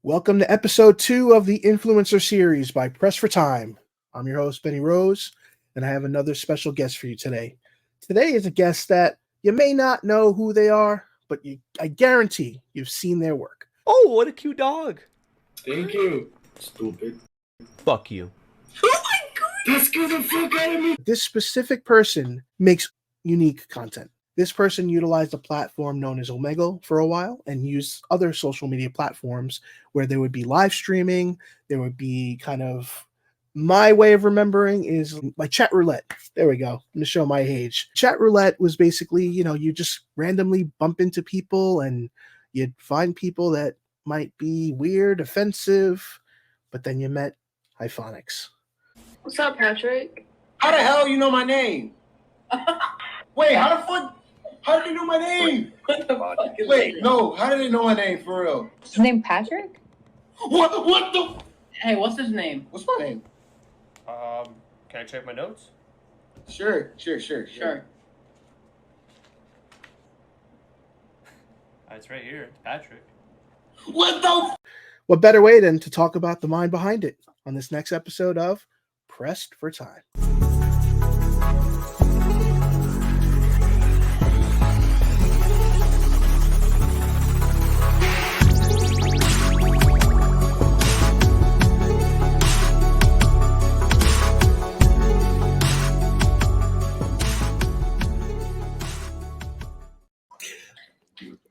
Welcome to episode 2 of the Influencer series by Press for Time. I'm your host, Benny Rose, and I have another special guest for you today. Today is a guest that you may not know who they are, but I guarantee you've seen their work. Oh, what a cute dog. Thank you. Stupid. Fuck you. Oh my god! That scared the fuck out of me. This specific person makes unique content. This person utilized a platform known as Omegle for a while and used other social media platforms where there would be live streaming. There would be kind of, my way of remembering is like chat roulette. There we go. I'm going to show my age. Chat roulette was basically, you just randomly bump into people and you'd find people that might be weird, offensive, but then you met Hyphonix. What's up, Patrick? How the hell you know my name? Wait, how did they know my name? What the fuck is Wait, that? no, how did they know my name for real? His name Patrick? What the? Hey, what's his name? What's my name? Can I check my notes? Sure. Sure. It's right here. It's Patrick. What the? What better way than to talk about the mind behind it on this next episode of Pressed for Time.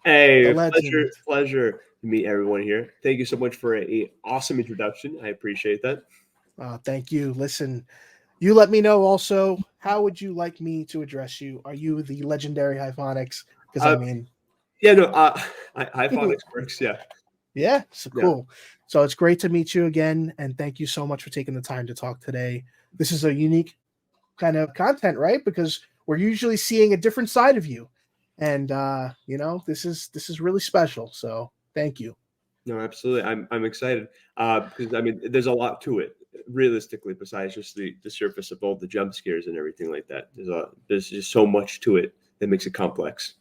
Hey, The legend. pleasure to meet everyone here. Thank you so much for an awesome introduction. I appreciate that. Thank you. Listen, you let me know also, how would you like me to address you? Are you the legendary Hyphonix? Because Hyphonix works. Yeah. So cool. So it's great to meet you again, and thank you so much for taking the time to talk today. This is a unique kind of content, right? Because we're usually seeing a different side of you, and this is really special. So thank you. No, absolutely. I'm excited because there's a lot to it. Realistically, besides just the surface of all the jump scares and everything like that, there's just so much to it that makes it complex.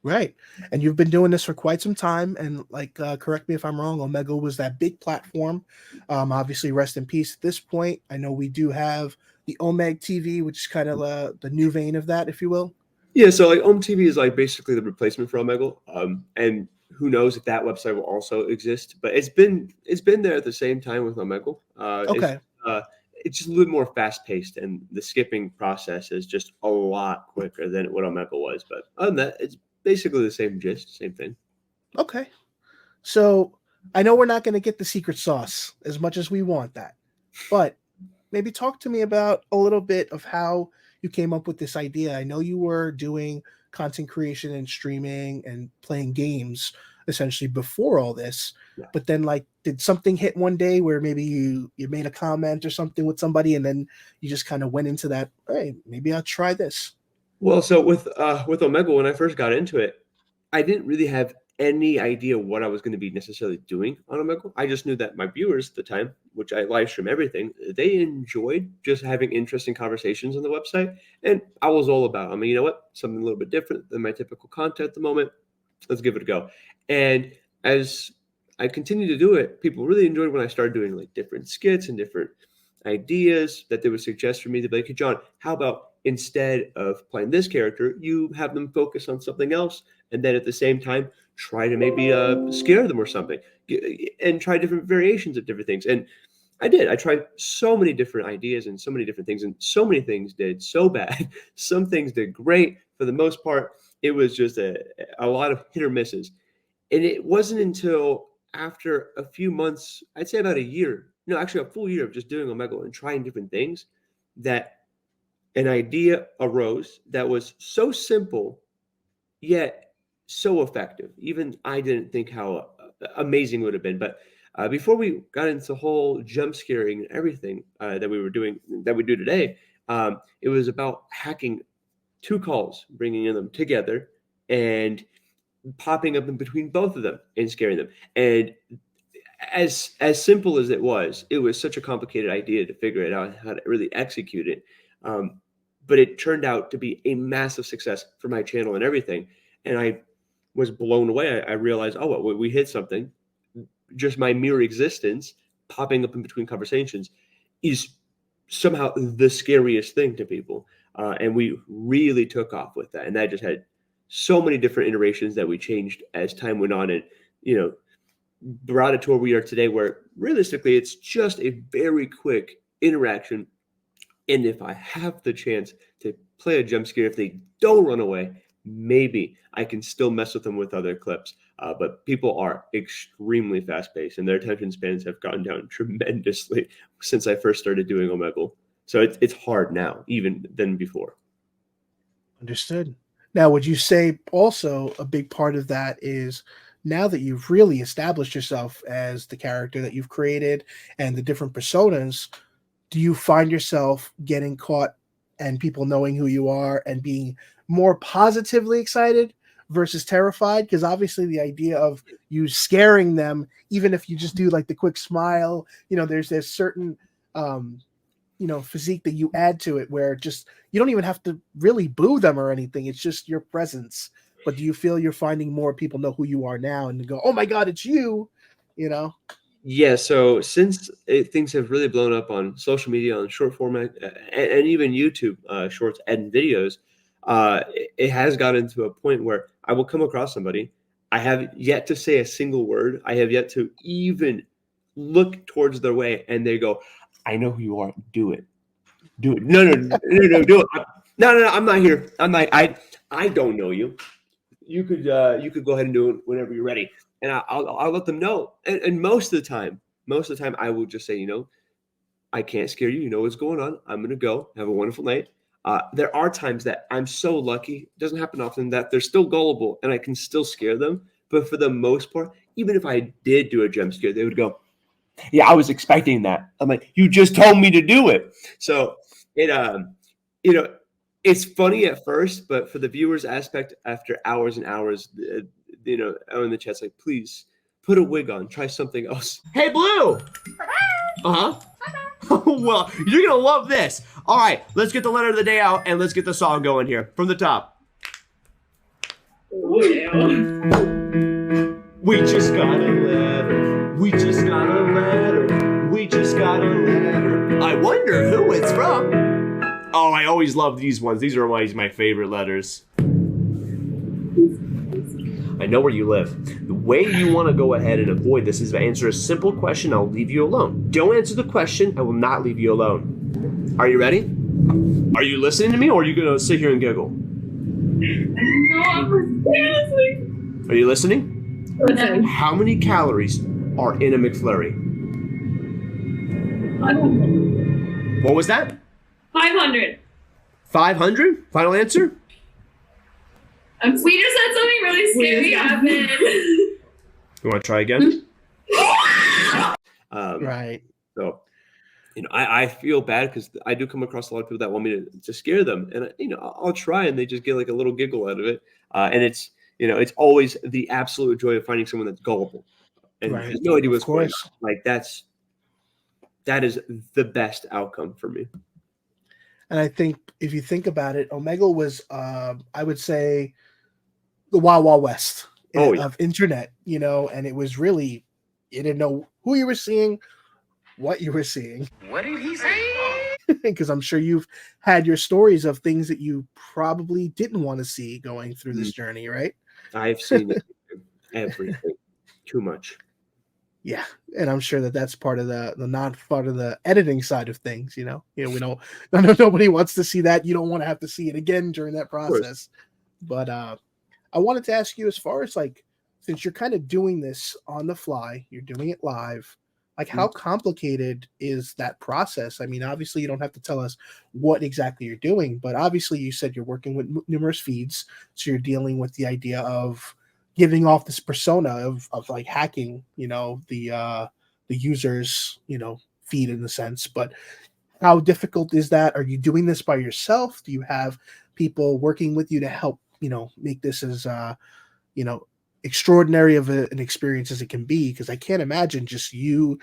Right. And you've been doing this for quite some time. And correct me if I'm wrong, Omegle was that big platform. Obviously, rest in peace at this point. I know we do have the Omegle TV, which is kind of the new vein of that, if you will. Yeah, so like TV is like basically the replacement for Omegle. And who knows if that website will also exist, but it's been there at the same time with Omegle. Okay. It's just a little more fast paced, and the skipping process is just a lot quicker than what Omegle was. But other than that, it's basically the same gist, same thing. Okay. So I know we're not going to get the secret sauce as much as we want that, but maybe talk to me about a little bit of how you came up with this idea. I know you were doing content creation and streaming and playing games essentially before all this, but then did something hit one day where maybe you made a comment or something with somebody and then you just kind of went into that, hey, maybe I'll try this? Well, so with Omegle, when I first got into it, I didn't really have any idea what I was going to be necessarily doing on Omegle. I just knew that my viewers at the time, which I live stream everything, they enjoyed just having interesting conversations on the website. And I was all about, you know what? Something a little bit different than my typical content at the moment. Let's give it a go. And as I continued to do it, people really enjoyed when I started doing like different skits and different ideas that they would suggest for me to be like, hey, John, how about instead of playing this character, you have them focus on something else, and then at the same time try to maybe scare them or something, and try different variations of different things. And I did. I tried so many different ideas and so many different things, and so many things did so bad. Some things did great. For the most part, it was just a lot of hit or misses. And it wasn't until after a few months, I'd say about a year, no, actually a full year of just doing Omegle and trying different things, that an idea arose that was so simple, yet so effective. Even I didn't think how amazing it would have been. But before we got into the whole jump scaring and everything that we do today, it was about hacking two calls, bringing them together and popping up in between both of them and scaring them. And as simple as it was such a complicated idea to figure it out, how to really execute it. But it turned out to be a massive success for my channel and everything. And I was blown away. I realized, we hit something. just my mere existence popping up in between conversations is somehow the scariest thing to people. And we really took off with that. And that just had so many different iterations that we changed as time went on, and, brought it to where we are today, where realistically it's just a very quick interaction. And if I have the chance to play a jump scare, if they don't run away, maybe I can still mess with them with other clips. But people are extremely fast-paced, and their attention spans have gone down tremendously since I first started doing Omegle. So it's hard now, even than before. Understood. Now, would you say also a big part of that is, now that you've really established yourself as the character that you've created and the different personas, do you find yourself getting caught and people knowing who you are and being more positively excited versus terrified? Because obviously the idea of you scaring them, even if you just do like the quick smile, there's certain physique that you add to it where just you don't even have to really boo them or anything. It's just your presence. But do you feel you're finding more people know who you are now and go, oh my God, it's you, Yeah, so since things have really blown up on social media, on short format, and even YouTube shorts and videos, it has gotten to a point where I will come across somebody. I have yet to say a single word. I have yet to even look towards their way, and they go, I know who you are. Do it. Do it. No, do it. No, I'm not here. I don't know you. You could go ahead and do it whenever you're ready. And I'll let them know. And most of the time, I will just say, I can't scare you. You know what's going on. I'm going to go. Have a wonderful night. There are times that I'm so lucky, it doesn't happen often, that they're still gullible and I can still scare them. But for the most part, even if I did do a jump scare, they would go, yeah, I was expecting that. I'm like, you just told me to do it. So it's funny at first, but for the viewers aspect, after hours and hours, in the chat's like, please put a wig on, try something else. Hey, Blue! Uh-huh. Well, you're gonna love this. All right, let's get the letter of the day out and let's get the song going here from the top. Oh, yeah. We just got a letter. We just got a letter. We just got a letter. I wonder who it's from. Oh, I always love these ones. These are always my favorite letters. I know where you live. The way you want to go ahead and avoid this is to answer a simple question. I'll leave you alone. Don't answer the question. I will not leave you alone. Are you ready? Are you listening to me, or are you going to sit here and giggle? No, I'm listening. Are you listening? Listen. How many calories are in a McFlurry? 500. What was that? 500. 500? Final answer? We just said something really scary happened. You want to try again? Right. So, I feel bad because I do come across a lot of people that want me to scare them, and I'll try, and they just get like a little giggle out of it. And it's it's always the absolute joy of finding someone that's gullible and Right. has no idea what's Of going course. on. Like that is the best outcome for me. And I think if you think about it, Omegle was, I would say, the Wild Wild West of internet, and it was really, you didn't know who you were seeing, what you were seeing. What did he say? Because I'm sure you've had your stories of things that you probably didn't want to see going through this journey, right? I've seen everything. Too much. Yeah, and I'm sure that that's part of the not part of the editing side of things. We don't. Nobody wants to see that. You don't want to have to see it again during that process. But I wanted to ask you, as far as since you're kind of doing this on the fly, you're doing it live. How complicated is that process? I mean, obviously, you don't have to tell us what exactly you're doing, but obviously, you said you're working with numerous feeds, so you're dealing with the idea of giving off this persona of hacking, the user's, feed in a sense. But how difficult is that? Are you doing this by yourself? Do you have people working with you to help, make this as, extraordinary of an experience as it can be? Because I can't imagine just you.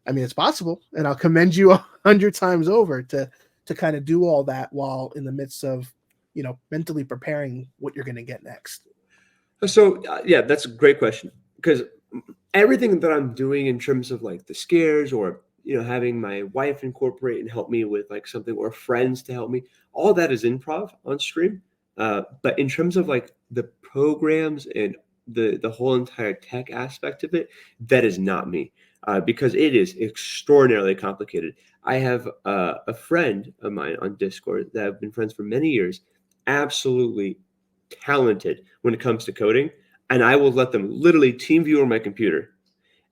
I mean, it's possible, and I'll commend you 100 times over to kind of do all that while in the midst of, mentally preparing what you're going to get next. So yeah, that's a great question, because everything that I'm doing in terms of like the scares or having my wife incorporate and help me with like something or friends to help me, all that is improv on stream. But in terms of like the programs and the whole entire tech aspect of it, that is not me, because it is extraordinarily complicated. I have a friend of mine on Discord that I've been friends for many years, absolutely talented when it comes to coding, and I will let them literally team view on my computer,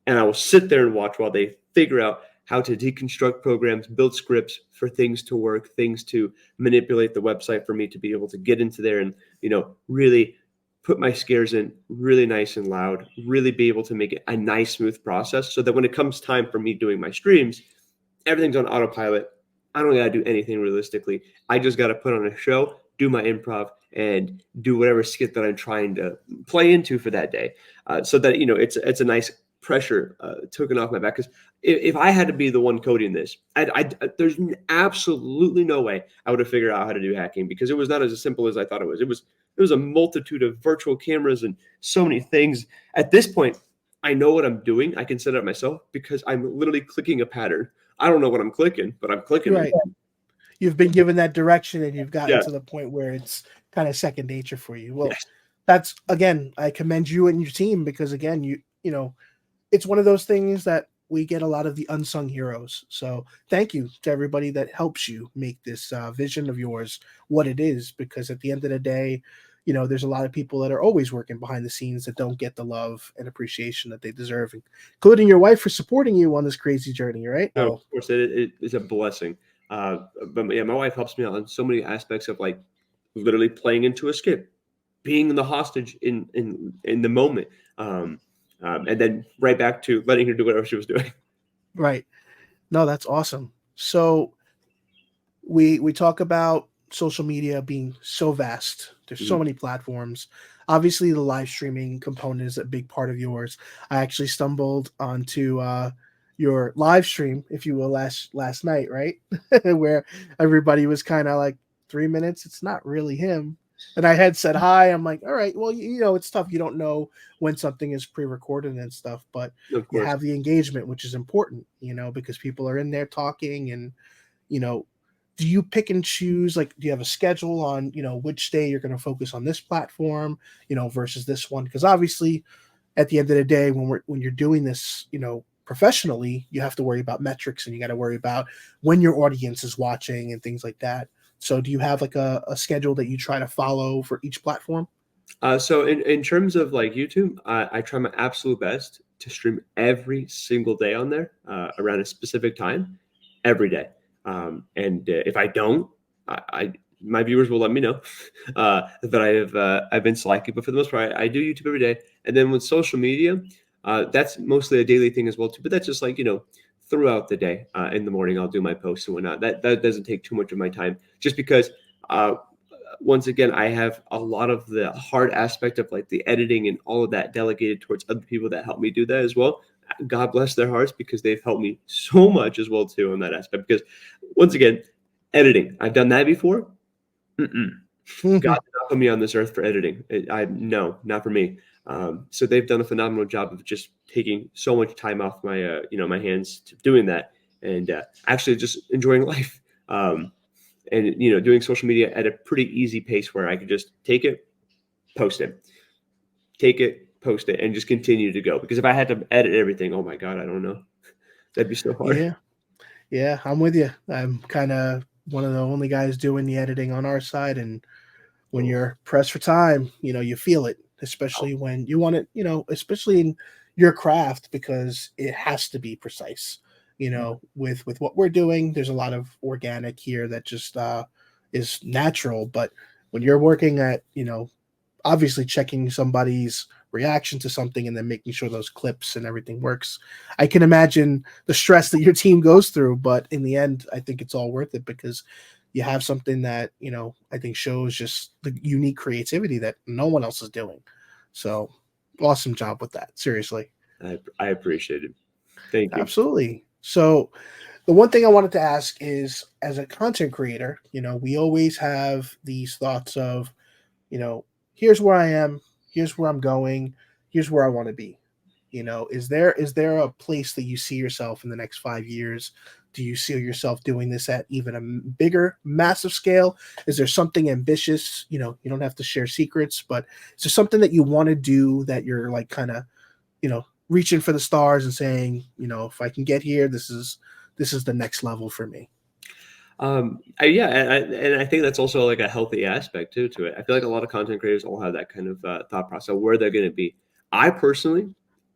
and I will sit there and watch while they figure out how to deconstruct programs, build scripts for things to work, things to manipulate the website for me to be able to get into there and, really put my scares in really nice and loud, really be able to make it a nice, smooth process so that when it comes time for me doing my streams, everything's on autopilot. I don't got to do anything realistically. I just got to put on a show, do my improv, and do whatever skit that I'm trying to play into for that day, so that it's a nice pressure taken off my back. Because if I had to be the one coding this, there's absolutely no way I would have figured out how to do hacking, because it was not as simple as I thought it was. It was a multitude of virtual cameras and so many things. At this point, I know what I'm doing. I can set it up myself because I'm literally clicking a pattern. I don't know what I'm clicking, but I'm clicking. Right. You've been given that direction, and you've gotten Yeah. to the point where it's kind of second nature for you. Well, Yes. that's, again, I commend you and your team, because again, you know, it's one of those things that we get a lot of the unsung heroes. So thank you to everybody that helps you make this vision of yours what it is, because at the end of the day, there's a lot of people that are always working behind the scenes that don't get the love and appreciation that they deserve, including your wife for supporting you on this crazy journey, right? No, of course, it is a blessing. But yeah, my wife helps me out on so many aspects of like literally playing into a skit, being the hostage in the moment, and then right back to letting her do whatever she was doing. Right. No, that's awesome. So we talk about social media being so vast. There's so many platforms. Obviously, the live streaming component is a big part of yours. I actually stumbled onto your live stream, if you will, last night, right? Where everybody was kind of like 3 minutes. It's not really him. And I had said hi. I'm like, all right, well, it's tough. You don't know when something is pre-recorded and stuff, but Of you course. have the engagement, which is important, because people are in there talking. And do you pick and choose, like, do you have a schedule on which day you're going to focus on this platform versus this one? Because obviously at the end of the day, when you're doing this professionally, you have to worry about metrics, and you got to worry about when your audience is watching and things like that. So do you have like a schedule that you try to follow for each platform? So in terms of like YouTube, I try my absolute best to stream every single day on there, around a specific time, every day. And if I don't, my viewers will let me know that I've been slacking. But for the most part, I do YouTube every day. And then with social media, that's mostly a daily thing as well too. But that's just like throughout the day. In the morning, I'll do my posts and whatnot. That doesn't take too much of my time, just because. Once again, I have a lot of the hard aspect of like the editing and all of that delegated towards other people that help me do that as well. God bless their hearts, because they've helped me so much as well too in that aspect. Because once again, editing, I've done that before. God did not put me on this earth for editing. No, not for me. So they've done a phenomenal job of just taking so much time off my my hands to doing that, and actually just enjoying life. And doing social media at a pretty easy pace where I could just take it, post it, and just continue to go. Because if I had to edit everything, oh my God, I don't know. That'd be so hard. Yeah, I'm with you. I'm kind of one of the only guys doing the editing on our side, and when you're pressed for time, you feel it, especially when you want it, especially in your craft, because it has to be precise. With what we're doing, there's a lot of organic here that just is natural. But when you're working at, obviously checking somebody's reaction to something and then making sure those clips and everything works, I can imagine the stress that your team goes through. But in the end, I think it's all worth it, because you have something that, I think shows just the unique creativity that no one else is doing. So awesome job with that. Seriously. I appreciate it. Thank you. Absolutely. So the one thing I wanted to ask is, as a content creator, we always have these thoughts of, here's where I am, here's where I'm going, here's where I want to be. Is there a place that you see yourself in the next 5 years? Do you see yourself doing this at even a bigger, massive scale? Is there something ambitious? You don't have to share secrets, but is there something that you want to do that you're like kind of, reaching for the stars and saying, if I can get here, this is the next level for me. Yeah, and I think that's also like a healthy aspect too to it. I feel like a lot of content creators all have that kind of thought process of where they're going to be. I personally,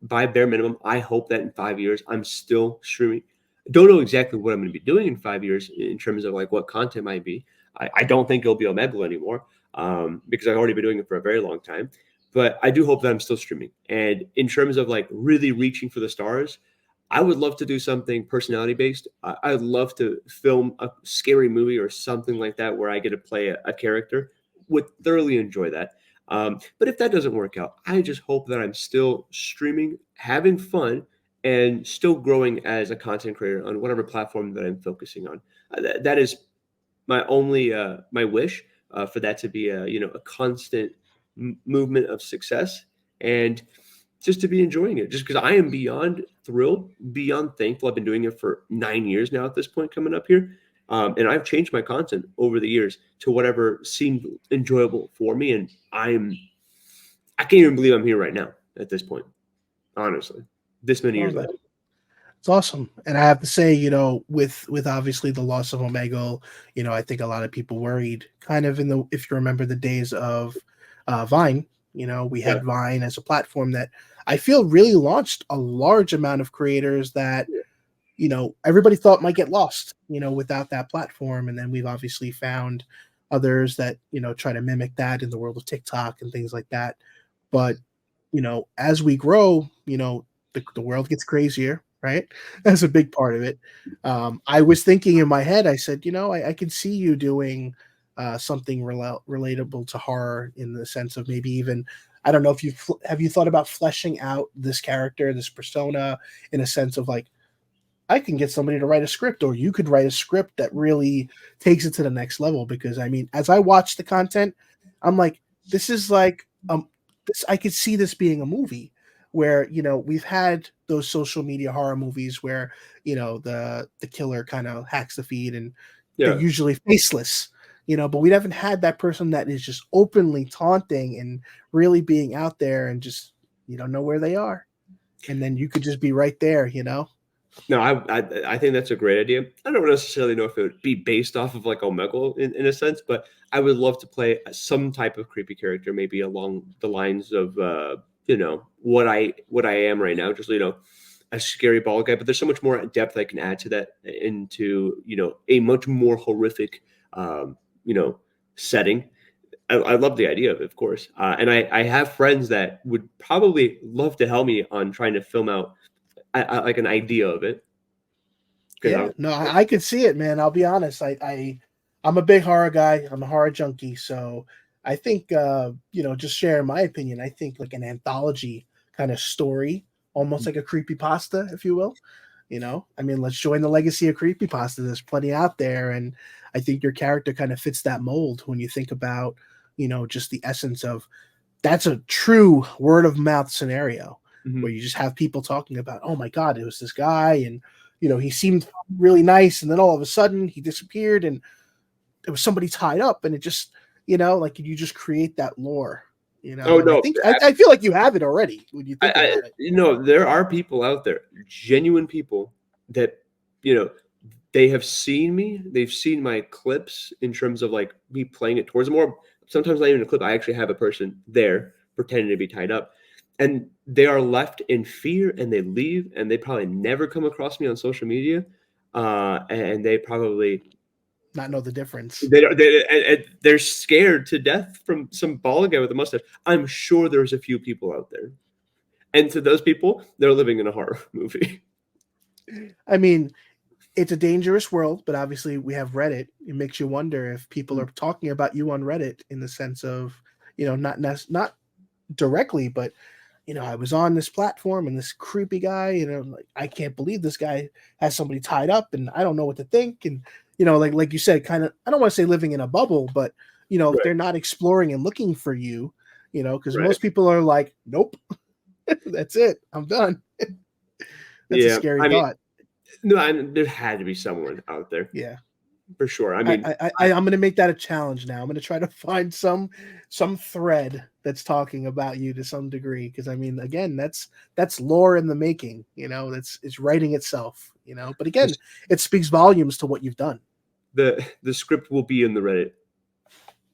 by bare minimum, I hope that in 5 years I'm still streaming. Don't know exactly what I'm going to be doing in 5 years in terms of like what content might be. I don't think it'll be Omegle anymore because I've already been doing it for a very long time. But I do hope that I'm still streaming. And in terms of like really reaching for the stars, I would love to do something personality based. I'd love to film a scary movie or something like that where I get to play a character. Would thoroughly enjoy that. But if that doesn't work out, I just hope that I'm still streaming, having fun, and still growing as a content creator on whatever platform that I'm focusing on. That is my only my wish for that to be a constant movement of success and just to be enjoying it, just because I am beyond thrilled, beyond thankful. I've been doing it for 9 years now at this point coming up here. And I've changed my content over the years to whatever seemed enjoyable for me. And I can't even believe I'm here right now at this point, honestly, this many years later. It's awesome. And I have to say, with obviously the loss of Omegle, I think a lot of people worried kind of if you remember the days of Vine, we had Vine as a platform that I feel really launched a large amount of creators that, everybody thought might get lost, without that platform. And then we've obviously found others that, try to mimic that in the world of TikTok and things like that. But, as we grow, the world gets crazier, right? That's a big part of it. I was thinking in my head, I said, I can see you doing something relatable to horror in the sense of maybe even, I don't know if have you thought about fleshing out this character, this persona, in a sense of like, I can get somebody to write a script, or you could write a script that really takes it to the next level. Because I mean, as I watch the content, I'm like, this is like, I could see this being a movie where, we've had those social media horror movies where, the killer kind of hacks the feed and they're usually faceless, but we haven't had that person that is just openly taunting and really being out there and just, you don't know where they are. And then you could just be right there, No, I think that's a great idea. I don't necessarily know if it would be based off of like Omegle in a sense, but I would love to play some type of creepy character, maybe along the lines of what I am right now, just a scary bald guy. But there's so much more depth I can add to that into a much more horrific setting. I love the idea of it, of course, and I have friends that would probably love to help me on trying to film out like an idea of it. Yeah, no, I could see it, man. I'll be honest. I'm a big horror guy. I'm a horror junkie. So I think, just sharing my opinion, I think like an anthology kind of story, almost like a creepypasta, if you will. I mean, let's join the legacy of creepypasta. There's plenty out there. And I think your character kind of fits that mold when you think about, just the essence of that's a true word of mouth scenario. Where you just have people talking about, oh my God, it was this guy, and he seemed really nice, and then all of a sudden he disappeared, and there was somebody tied up, and it just, like you just create that lore. Oh no, I feel like you have it already when you think about it. There are people out there, genuine people that they have seen me, they've seen my clips in terms of like me playing it towards them, or sometimes not even a clip. I actually have a person there pretending to be tied up. And they are left in fear, and they leave, and they probably never come across me on social media, and they probably not know the difference. They're scared to death from some bald guy with a mustache. I'm sure there's a few people out there, and to those people, they're living in a horror movie. I mean, it's a dangerous world, but obviously we have Reddit. It makes you wonder if people are talking about you on Reddit in the sense of, not directly, but I was on this platform and this creepy guy, like, I can't believe this guy has somebody tied up and I don't know what to think. And, like you said, kind of, I don't want to say living in a bubble, but, if they're not exploring and looking for you, because most people are like, nope, That's it. I'm done. That's a Yeah, scary I mean, thought. no, there had to be someone out there Yeah. for sure. I I, mean, I'm going to make that a challenge now. I'm going to try to find some thread that's talking about you to some degree, because I mean, again, that's lore in the making. It's writing itself. But again, this- it speaks volumes to what you've done. the script will be in the Reddit.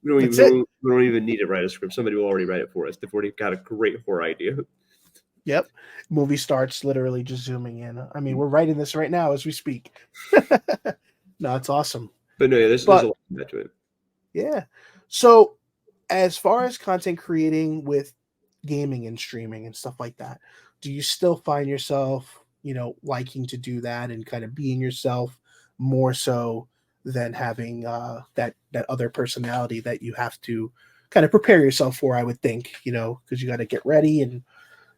That's it. We don't even need to write a script. Somebody will already write it for us. They've already got a great horror idea. Yep. Movie starts literally just zooming in. I mean, we're writing this right now as we speak. No, it's awesome. But no, yeah, there's a lot to it. Yeah. So, as far as content creating with gaming and streaming and stuff like that, do you still find yourself, liking to do that and kind of being yourself more so than having that other personality that you have to kind of prepare yourself for? I would think, because you got to get ready and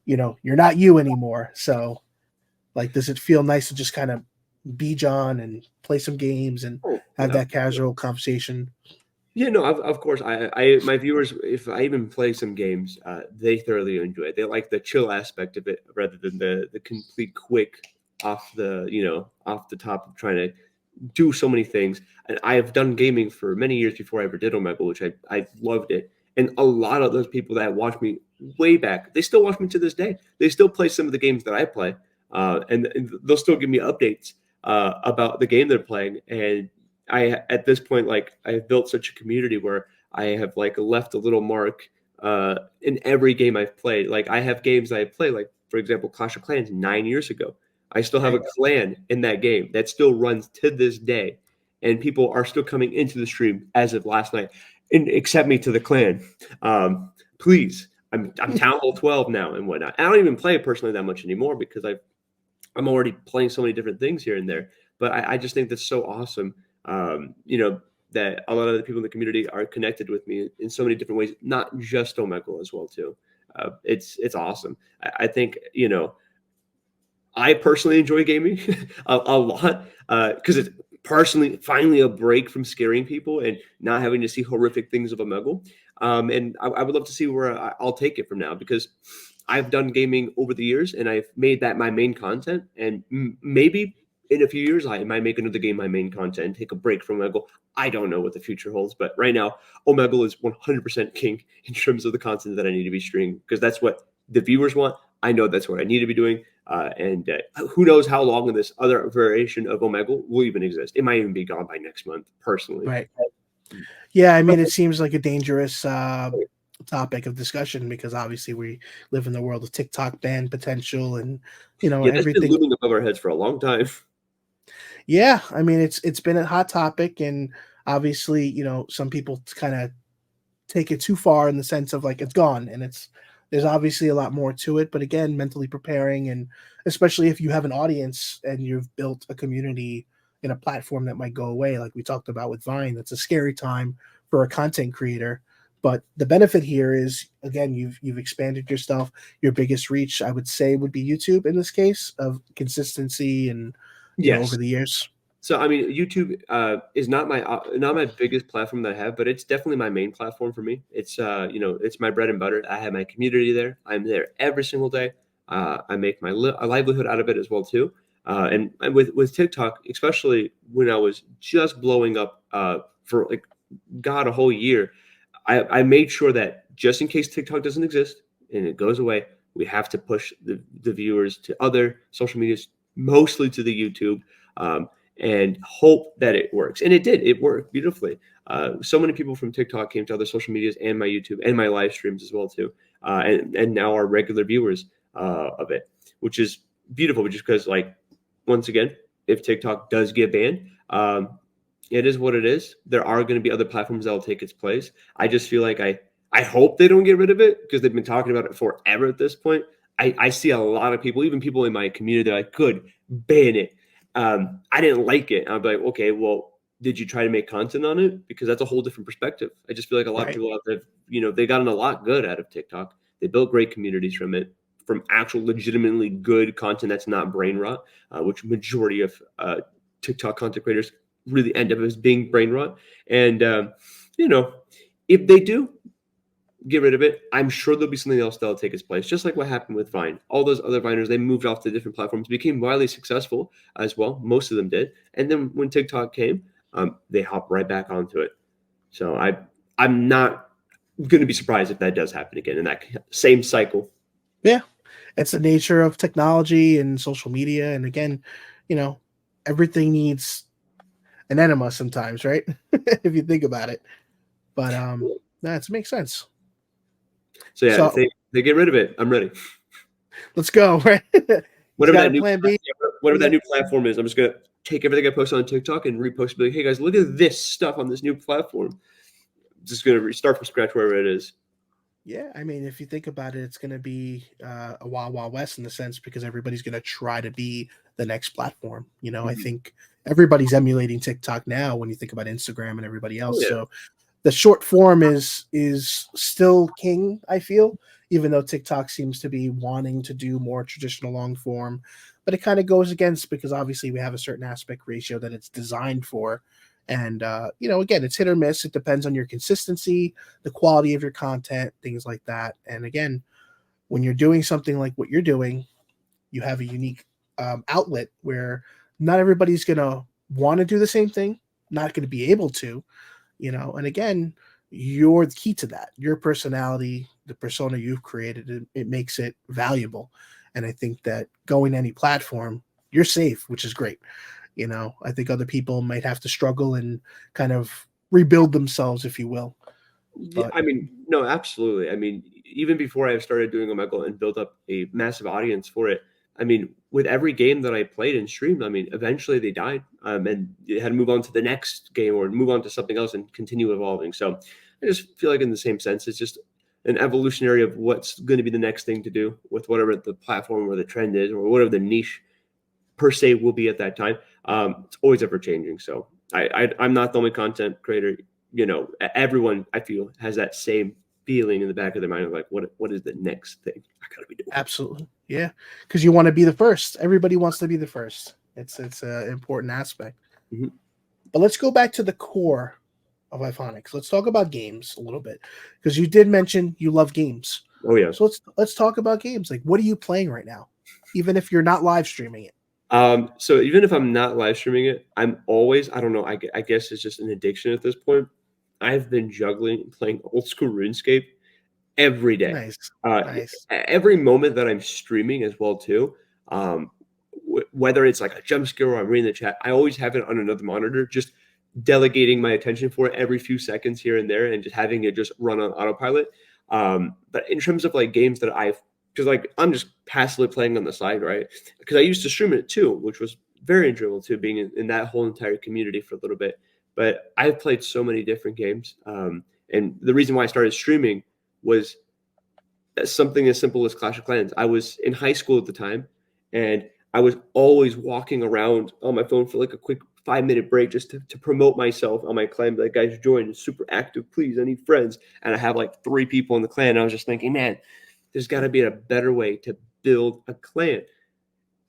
you're not you anymore. So, like, does it feel nice to just kind of be John and play some games and have that casual conversation? Yeah, no, of course. I my viewers, if I even play some games, they thoroughly enjoy it. They like the chill aspect of it rather than the complete quick off the top of trying to do so many things. And I have done gaming for many years before I ever did Omegle, which I loved it. And a lot of those people that watched me way back, they still watch me to this day. They still play some of the games that I play, and they'll still give me updates about the game they're playing. And I, at this point, like, I've built such a community where I have like left a little mark in every game I've played. Like, I have games I play, like, for example, Clash of Clans 9 years ago. I still have a clan in that game that still runs to this day, and people are still coming into the stream as of last night and accept me to the clan. Please, I'm Town Hall 12 now and whatnot. I don't even play it personally that much anymore because I'm already playing so many different things here and there. But I just think that's so awesome. That a lot of the people in the community are connected with me in so many different ways, not just Omegle as well too. It's awesome. I think I personally enjoy gaming a lot because it's personally finally a break from scaring people and not having to see horrific things of Omegle. And I would love to see where I'll take it from now, because I've done gaming over the years and I've made that my main content. And maybe in a few years, I might make another game my main content and take a break from Omegle. I don't know what the future holds, but right now, Omegle is 100% king in terms of the content that I need to be streaming, because that's what the viewers want. I know that's what I need to be doing. And who knows how long this other variation of Omegle will even exist. It might even be gone by next month, personally. Right. Yeah, I mean, it seems like a dangerous topic of discussion, because obviously we live in the world of TikTok ban potential and That's everything been looming above our heads for a long time. Yeah, I mean, it's been a hot topic, and obviously, some people kind of take it too far in the sense of like it's gone, and there's obviously a lot more to it. But again, mentally preparing, and especially if you have an audience and you've built a community in a platform that might go away, like we talked about with Vine, that's a scary time for a content creator. But the benefit here is, again, you've expanded yourself. Your biggest reach, I would say, would be YouTube in this case, of consistency and over the years. So I mean, YouTube is not my biggest platform that I have, but it's definitely my main platform for me. It's it's my bread and butter. I have my community there. I'm there every single day. I make my a livelihood out of it as well too. And with TikTok, especially when I was just blowing up for like a whole year, I made sure that just in case TikTok doesn't exist and it goes away, we have to push the viewers to other social medias, mostly to the YouTube, and hope that it works. And it did. It worked beautifully. So many people from TikTok came to other social medias and my YouTube and my live streams as well too, and now are regular viewers of it, which is beautiful. Which is because, like, once again, if TikTok does get banned, it is what it is. There are going to be other platforms that will take its place. I just feel like I hope they don't get rid of it, because they've been talking about it forever at this point. I see a lot of people, even people in my community, they're like, good, ban it. I didn't like it. I'd be like, okay, well, did you try to make content on it? Because that's a whole different perspective. I just feel like a lot of people out there, they gotten a lot good out of TikTok. They built great communities from it, from actual legitimately good content that's not brain rot, which majority of TikTok content creators really end up as being brain rot. And, if they do, get rid of it. I'm sure there'll be something else that'll take its place, just like what happened with Vine. All those other Viners, they moved off to different platforms, became wildly successful as well. Most of them did. And then when TikTok came, they hopped right back onto it. So I'm not going to be surprised if that does happen again in that same cycle. Yeah, it's the nature of technology and social media. And again, everything needs an enema sometimes, right? If you think about it. But that makes sense. So yeah, if they get rid of it, I'm ready. Let's go, right? Whatever that new platform is, I'm just gonna take everything I post on TikTok and repost it. Be like, hey guys, look at this stuff on this new platform. Just gonna restart from scratch wherever it is. Yeah, I mean, if you think about it, it's gonna be a wild, wild west in the sense because everybody's gonna try to be the next platform. I think everybody's emulating TikTok now when you think about Instagram and everybody else. Yeah. So the short form is still king, I feel, even though TikTok seems to be wanting to do more traditional long form, but it kind of goes against because obviously we have a certain aspect ratio that it's designed for. And, again, it's hit or miss. It depends on your consistency, the quality of your content, things like that. And again, when you're doing something like what you're doing, you have a unique outlet where not everybody's going to want to do the same thing, not going to be able to, and again, you're the key to that. Your personality, the persona you've created, it makes it valuable. And I think that going to any platform, you're safe, which is great. I think other people might have to struggle and kind of rebuild themselves, if you will. Yeah, I mean, no, absolutely. I mean, even before I started doing Omegle and built up a massive audience for it, I mean, with every game that I played and streamed, I mean, eventually they died, and you had to move on to the next game or move on to something else and continue evolving. So I just feel like in the same sense, it's just an evolutionary of what's going to be the next thing to do with whatever the platform or the trend is or whatever the niche per se will be at that time. It's always ever changing. So I'm not the only content creator. Everyone I feel has that same feeling in the back of their mind of like, what is the next thing I gotta be doing? Absolutely, yeah, because you want to be the first. Everybody wants to be the first. It's an important aspect. Mm-hmm. But let's go back to the core of Hyphonix. Let's talk about games a little bit because you did mention you love games. Oh yeah. So let's talk about games. Like, what are you playing right now, even if you're not live streaming it? So even if I'm not live streaming it, I'm always, I don't know, I guess it's just an addiction at this point. I've been juggling playing old school RuneScape every day. Nice. Every moment that I'm streaming as well too. Whether it's like a jump scare or I'm reading the chat, I always have it on another monitor, just delegating my attention for it every few seconds here and there and just having it just run on autopilot. But in terms of like games that because like I'm just passively playing on the side, right? Because I used to stream it too, which was very enjoyable too, being in that whole entire community for a little bit. But I've played so many different games. And the reason why I started streaming was something as simple as Clash of Clans. I was in high school at the time, and I was always walking around on my phone for like a quick 5-minute break just to promote myself on my clan. Like, guys, join, super active, please, I need friends. And I have like 3 people in the clan. And I was just thinking, man, there's got to be a better way to build a clan.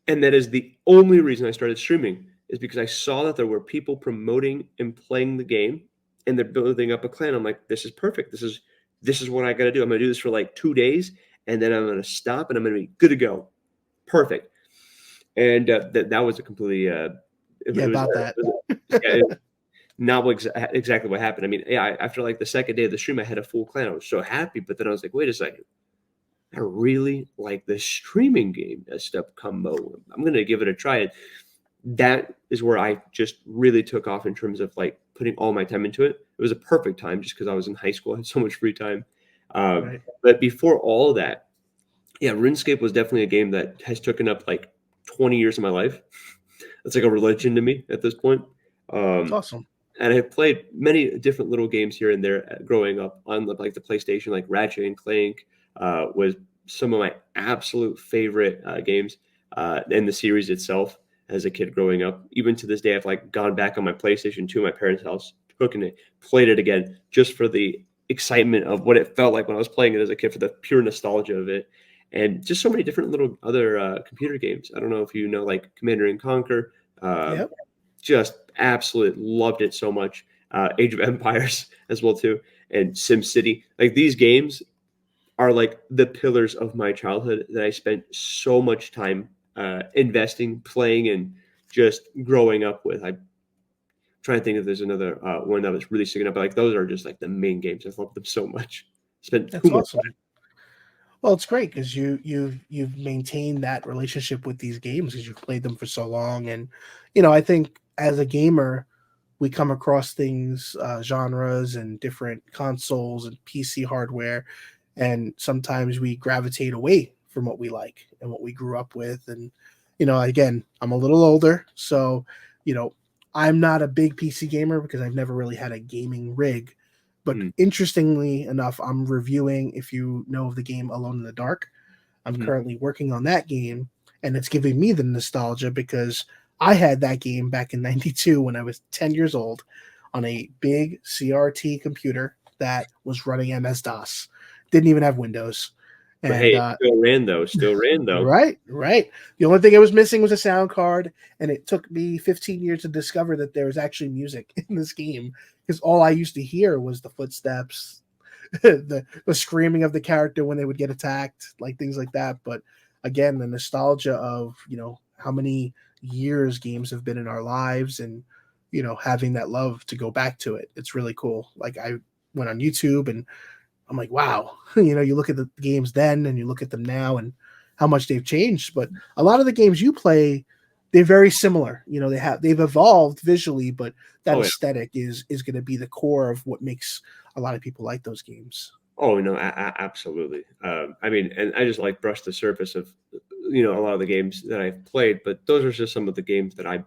And that is the only reason I started streaming, is because I saw that there were people promoting and playing the game and they're building up a clan. I'm like, this is perfect. This is what I got to do. I'm going to do this for like 2 days and then I'm going to stop and I'm going to be good to go. Perfect. And that was a completely, not exactly what happened. I mean, yeah, after like the second day of the stream, I had a full clan. I was so happy, but then I was like, wait a second. I really like the streaming game step combo. I'm going to give it a try. And that is where I just really took off in terms of like putting all my time into it. It was a perfect time just because I was in high school. I had so much free time. Right. But before all of that, yeah, RuneScape was definitely a game that has taken up like 20 years of my life. It's like a religion to me at this point. That's awesome. And I've played many different little games here and there growing up on like the PlayStation, like Ratchet and Clank was some of my absolute favorite games in the series itself as a kid growing up. Even to this day, I've like gone back on my PlayStation 2 at my parents' house, took it, played it again just for the excitement of what it felt like when I was playing it as a kid, for the pure nostalgia of it. And just so many different little other computer games. I don't know if you know, like Commander and Conquer. Yep. Just absolutely loved it so much. Age of Empires as well too. and SimCity. Like these games are like the pillars of my childhood that I spent so much time investing, playing, and just growing up with. I'm trying to think if there's another one that was really sticking up. But like those are just like the main games. I love them so much. Spent That's too much awesome. time. Well, it's great because you've maintained that relationship with these games because you've played them for so long, and I think as a gamer, we come across things, genres, and different consoles and PC hardware, and sometimes we gravitate away from what we like and what we grew up with, and again, I'm a little older, so you know, I'm not a big PC gamer because I've never really had a gaming rig. But Mm, interestingly enough, I'm reviewing, if you know of the game Alone in the Dark. I'm mhm. currently working on that game, and it's giving me the nostalgia because I had that game back in '92 when I was 10 years old on a big CRT computer that was running MS-DOS. Didn't even have Windows. But And hey, it still ran though. Still ran though. right, right. The only thing I was missing was a sound card, and it took me 15 years to discover that there was actually music in this game because all I used to hear was the footsteps, the screaming of the character when they would get attacked, like things like that. But again, the nostalgia of how many years games have been in our lives, and having that love to go back to it. It's really cool. Like I went on YouTube and I'm like, wow, you look at the games then and you look at them now and how much they've changed. But a lot of the games you play, they're very similar. They've evolved visually, but that Oh yeah. aesthetic is going to be the core of what makes a lot of people like those games. Oh no, absolutely. I mean, and I just like brushed the surface of a lot of the games that I've played, but those are just some of the games that I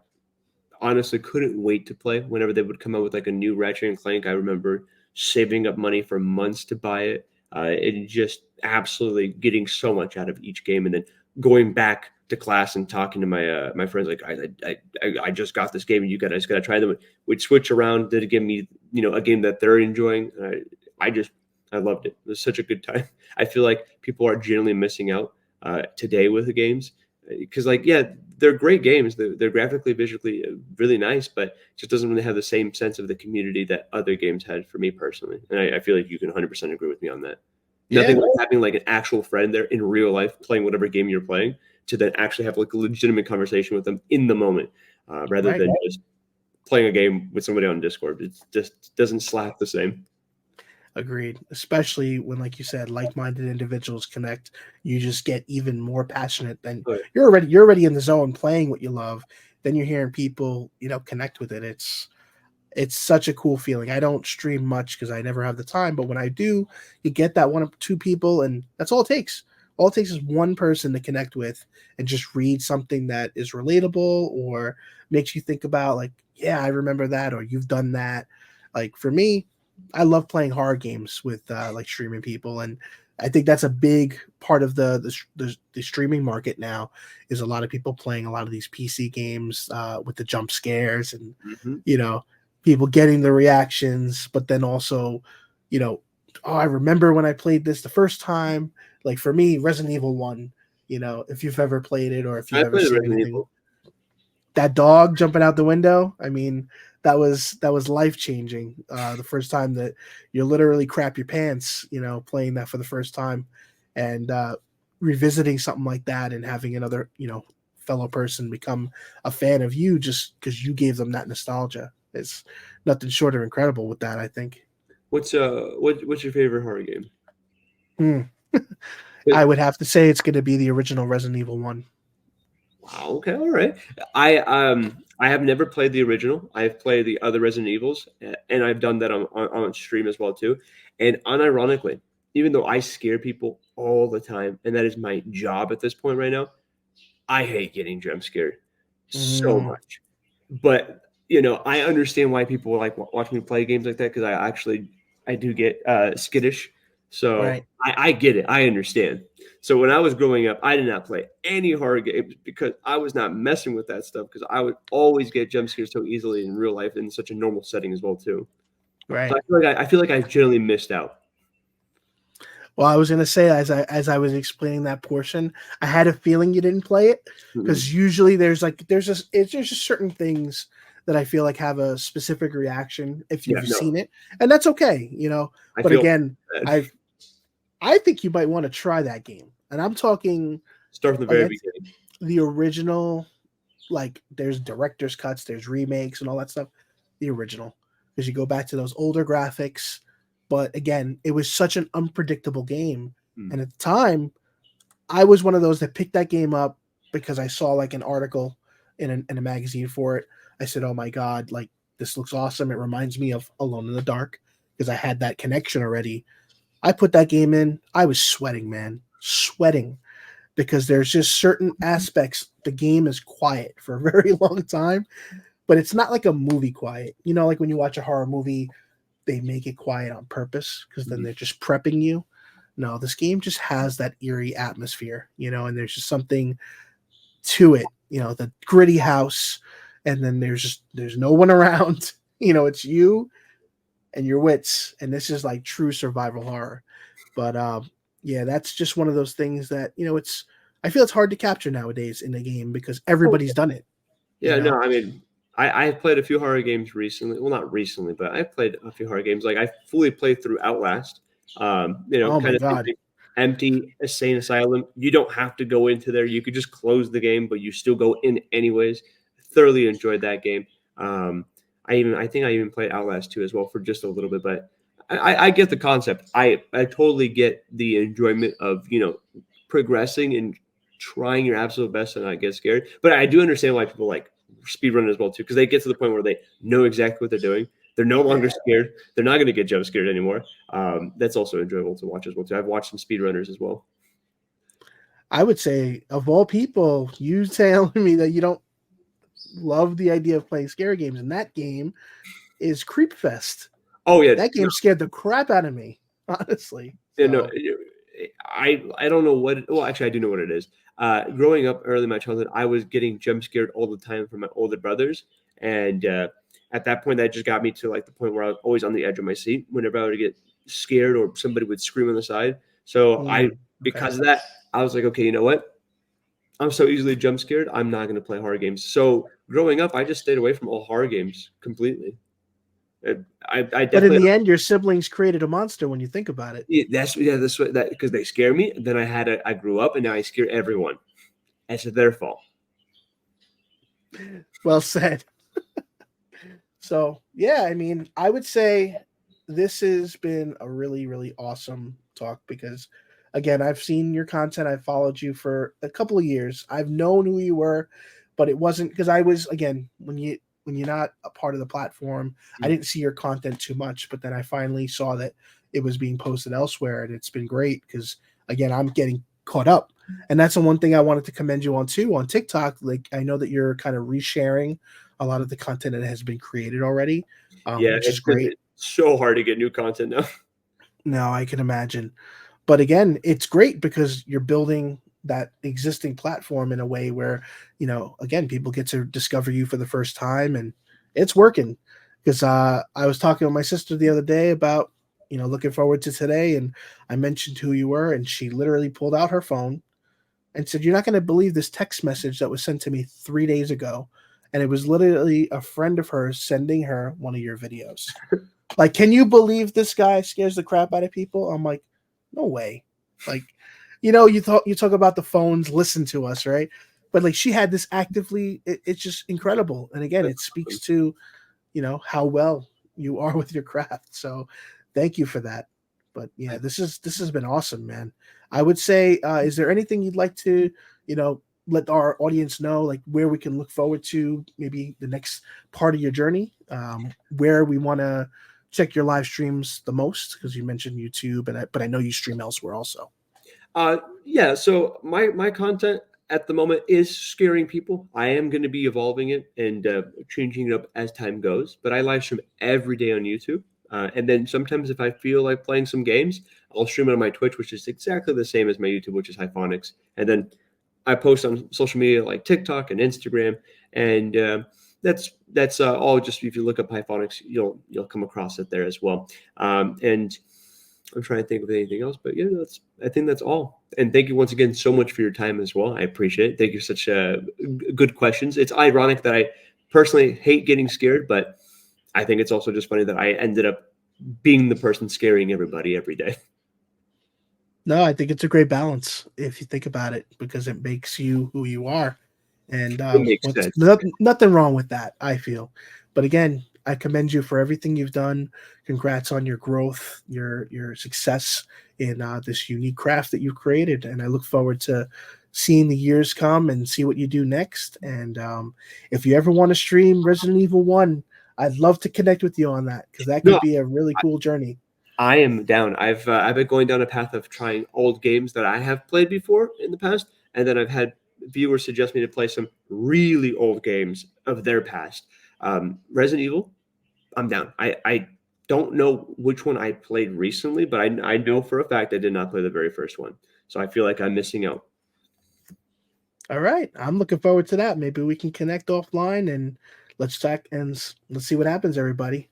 honestly couldn't wait to play whenever they would come out with like a new Ratchet and Clank. I remember saving up money for months to buy it, and just absolutely getting so much out of each game, and then going back to class and talking to my friends like I just got this game and you guys got to try them. We'd switch around. Did it give me a game that they're enjoying? I loved it. It was such a good time. I feel like people are generally missing out today with the games because yeah, they're great games. They're graphically, visually really nice, but it just doesn't really have the same sense of the community that other games had for me personally. And I feel like you can 100% agree with me on that. Yeah, Nothing like having like an actual friend there in real life playing whatever game you're playing to then actually have like a legitimate conversation with them in the moment rather right. than just playing a game with somebody on Discord. It just doesn't slap the same. Agreed. Especially when, like you said, like-minded individuals connect, you just get even more passionate. Than But you're already in the zone playing what you love. Then you're hearing people, connect with it. It's such a cool feeling. I don't stream much because I never have the time, but when I do, you get that one or two people, and that's all it takes. All it takes is one person to connect with and just read something that is relatable or makes you think about, like, yeah, I remember that, or you've done that. Like for me, I love playing horror games with like streaming people, and I think that's a big part of the streaming market now. Is a lot of people playing a lot of these PC games with the jump scares and mhm. you know people getting the reactions, but then also, you know, oh, I remember when I played this the first time. Like for me, Resident Evil 1, if you've ever played it or if you've I ever played seen Resident anything, Evil. that dog jumping out the window, I mean, that was life changing. The first time that you literally crap your pants, playing that for the first time, and revisiting something like that and having another, fellow person become a fan of you just because you gave them that nostalgia. It's nothing short of incredible with that, I think. What's your favorite horror game? Hmm. I would have to say it's going to be the original Resident Evil 1. Wow, okay, all right. I have never played the original. I've played the other Resident Evils, and I've done that on stream as well too. And unironically, even though I scare people all the time, and that is my job at this point right now, I hate getting jump scared so Mm, much. But I understand why people like watching me play games like that because I do get skittish. So right. I get it. I understand. So when I was growing up, I did not play any horror games because I was not messing with that stuff because I would always get jump scared so easily in real life in such a normal setting as well too. So Right. I feel like I generally missed out. Well, I was gonna say as I was explaining that portion, I had a feeling you didn't play it Mhm. because usually there's just certain things that I feel like have a specific reaction if Yeah, you've no, seen it, and that's okay, you know. I But feel again, bad. I think you might want to try that game, and I'm talking Start from the like very it's beginning. the original. Like there's director's cuts, there's remakes, and all that stuff. The original, because you go back to those older graphics, but again, it was such an unpredictable game, Mm. and at the time, I was one of those that picked that game up because I saw like an article in a magazine for it. I said, "Oh my god, like this looks awesome. It reminds me of Alone in the Dark," because I had that connection already. I put that game in. I was sweating, man, sweating because there's just certain aspects. The game is quiet for a very long time, but it's not like a movie quiet. You know, like when you watch a horror movie, they make it quiet on purpose because then Mhm. they're just prepping you. No, this game just has that eerie atmosphere, you know, and there's just something to it, you know, the gritty house, and then there's no one around. You know, it's you and your wits, and this is like true survival horror. But yeah, that's just one of those things that, you know, it's I feel it's hard to capture nowadays in a game because Oh, everybody's done it, you yeah, know. no, I mean, I've played a few horror games recently. Well, not recently, but I played a few horror games. Like I fully played through Outlast. Oh my Kind of god. thinking empty insane asylum. You don't have to go into there. You could just close the game, but you still go in anyways. Thoroughly enjoyed that game. I think I even played Outlast 2 as well for just a little bit, but I get the concept. I totally get the enjoyment of progressing and trying your absolute best to not get scared. But I do understand why people like speedrun as well too, because they get to the point where they know exactly what they're doing. They're no longer scared. They're not going to get jump scared anymore. That's also enjoyable to watch as well too. I've watched some speedrunners as well. I would say of all people, you telling me that you don't love the idea of playing scary games, and that game is Creepfest. Oh yeah, That game scared the crap out of me, honestly. yeah, no, So I don't know what. Well, actually, I do know what it is. Growing up early in my childhood, I was getting jump scared all the time from my older brothers, and at that point, that just got me to like the point where I was always on the edge of my seat whenever I would get scared or somebody would scream on the side. So okay. because of that, I was like, okay, you know what? I'm so easily jump scared. I'm not going to play horror games. So growing up, I just stayed away from all horror games completely. I But in definitely. the end, your siblings created a monster when you think about it. That's what that because they scare me. Then I grew up and now I scare everyone. It's their fault. Well said. So yeah, I mean, I would say this has been a really, really awesome talk because again, I've seen your content. I've followed you for a couple of years. I've known who you were, but it wasn't because I was again when you're not a part of the platform, I didn't see your content too much, but then I finally saw that it was being posted elsewhere, and it's been great because again, I'm getting caught up. And that's the one thing I wanted to commend you on too on TikTok. Like I know that you're kind of resharing a lot of the content that has been created already, Yeah, which is great. it's so hard to get new content now. No, I can imagine. But again, it's great because you're building that existing platform in a way where, you know, again, people get to discover you for the first time and it's working. Because I was talking with my sister the other day about, you know, looking forward to today. And I mentioned who you were, and she literally pulled out her phone and said, "You're not going to believe this text message that was sent to me 3 days ago." And it was literally a friend of hers sending her one of your videos. Like, can you believe this guy scares the crap out of people? I'm like, no way. Like, you know, you talk about the phones listen to us, right? But like she had this actively, it's just incredible. And again, it speaks to, you know, how well you are with your craft. So thank you for that. But yeah, this has been awesome, man. I would say, is there anything you'd like to, you know, let our audience know, like where we can look forward to maybe the next part of your journey, where we want to check your live streams the most? Because you mentioned YouTube, but I know you stream elsewhere also. Yeah. So my content at the moment is scaring people. I am going to be evolving it and changing it up as time goes. But I live stream every day on YouTube, and then sometimes if I feel like playing some games, I'll stream it on my Twitch, which is exactly the same as my YouTube, which is Hyphonix. And then I post on social media like TikTok and Instagram, and that's all. Just if you look up Hyphonix, you'll come across it there as well. And I'm trying to think of anything else, but yeah, I think that's all. And thank you once again so much for your time as well. I appreciate it. Thank you for such good questions. It's ironic that I personally hate getting scared, but I think it's also just funny that I ended up being the person scaring everybody every day. No, I think it's a great balance if you think about it, because it makes you who you are, and It makes sense. nothing wrong with that, I feel. But again, I commend you for everything you've done. Congrats on your growth, your success in this unique craft that you've created, and I look forward to seeing the years come and see what you do next. And if you ever want to stream Resident Evil 1, I'd love to connect with you on that, because that could No, be a really cool journey. I am down. I've been going down a path of trying old games that I have played before in the past, and then I've had viewers suggest me to play some really old games of their past. Resident Evil, I'm down. I don't know which one I played recently, but I know for a fact I did not play the very first one, so I feel like I'm missing out. All right, I'm looking forward to that. Maybe we can connect offline and let's talk and let's see what happens, everybody.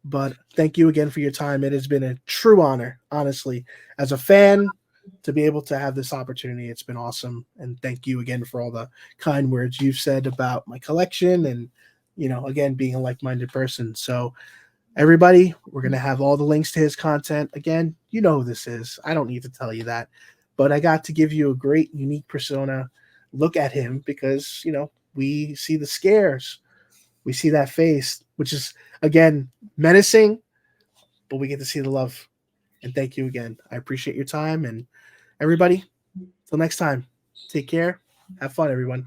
But thank you again for your time. It has been a true honor, honestly, as a fan, to be able to have this opportunity. It's been awesome, and thank you again for all the kind words you've said about my collection, and again, being a like-minded person. So, everybody, we're gonna have all the links to his content. Again, you know who this is. I don't need to tell you that, but I got to give you a great, unique persona. Look at him, because we see the scares, we see that face, which is again menacing, but we get to see the love. And thank you again. I appreciate your time, and everybody, till next time, take care, have fun, everyone.